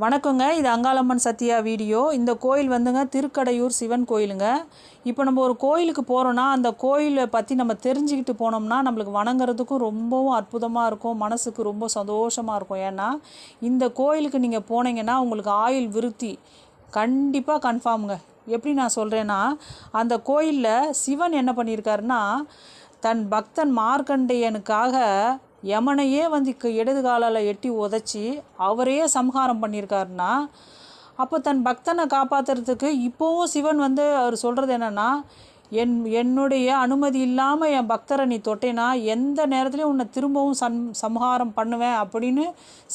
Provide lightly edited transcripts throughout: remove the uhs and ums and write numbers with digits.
வணக்கங்க. இது அங்காளம்மன் சத்யா வீடியோ. இந்த கோயில் வந்துங்க திருக்கடையூர் சிவன் கோயிலுங்க. இப்போ நம்ம ஒரு கோயிலுக்கு போகிறோன்னா அந்த கோயிலை பற்றி நம்ம தெரிஞ்சுக்கிட்டு போனோம்னா நம்மளுக்கு வணங்குறதுக்கும் ரொம்பவும் அற்புதமாக இருக்கும், மனசுக்கு ரொம்ப சந்தோஷமாக இருக்கும். ஏன்னா இந்த கோயிலுக்கு நீங்கள் போனீங்கன்னா உங்களுக்கு ஆயுள் விருத்தி கண்டிப்பாக கன்ஃபார்முங்க. எப்படி நான் சொல்கிறேன்னா, அந்த கோயிலில் சிவன் என்ன பண்ணியிருக்காருன்னா, தன் பக்தன் மார்க்கண்டேயனுக்காக யமனையே வந்து இடது காலால் எட்டி உதச்சி அவரையே சம்ஹாரம் பண்ணியிருக்காருன்னா, அப்போ தன் பக்தனை காப்பாற்றுறதுக்கு இப்போவும் சிவன் வந்து அவர் சொல்கிறது என்னென்னா, என்னுடைய அனுமதி இல்லாமல் என் பக்தரை நீ தொட்டேன்னா எந்த நேரத்துலையும் உன்னை திரும்பவும் சம்ஹாரம் பண்ணுவேன் அப்படின்னு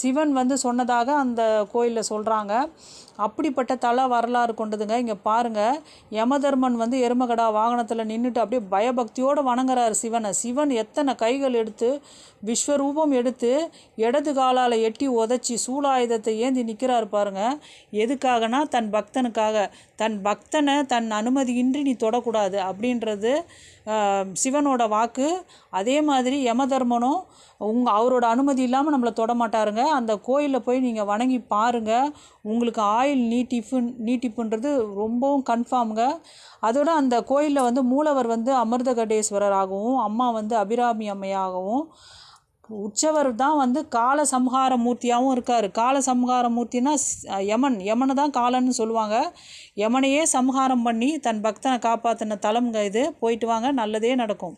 சிவன் வந்து சொன்னதாக அந்த கோயிலில் சொல்கிறாங்க. அப்படிப்பட்ட தல வரலாறு கொண்டதுங்க. இங்கே பாருங்கள், யமதர்மன் வந்து எருமகடா வாகனத்தில் நின்றுட்டு அப்படியே பயபக்தியோடு வணங்குறாரு சிவனை. சிவன் எத்தனை கைகள் எடுத்து விஸ்வரூபம் எடுத்து இடது காலால் எட்டி உதச்சி சூலாயுதத்தை ஏந்தி நிற்கிறாரு பாருங்கள். எதுக்காகனா தன் பக்தனுக்காக. தன் பக்தனை தன் அனுமதியின்றி நீ தொடக்கூடாது அப்படின்றது சிவனோட வாக்கு. அதே மாதிரி யமதர்மனும் அவரோட அனுமதி இல்லாமல் நம்மளை தொட மாட்டாருங்க. அந்த கோயிலில் போய் நீங்கள் வணங்கி பாருங்கள், உங்களுக்கு ஆயுள் நீட்டிப்புன்றது ரொம்பவும் கன்ஃபார்முங்க. அதோட அந்த கோயிலில் வந்து மூலவர் வந்து அமிர்தகடேஸ்வரராகவும் அம்மா வந்து அபிராமி அம்மையாகவும், உற்சவர் தான் வந்து கால சம்ஹார மூர்த்தியாகவும் இருக்கார். கால சம்ஹார மூர்த்தினா யமனை தான் காலன்னு சொல்லுவாங்க. யமனையே சம்ஹாரம் பண்ணி தன் பக்தனை காப்பாற்றின தலம்ங்க இது. போயிட்டு வாங்க, நல்லதே நடக்கும்.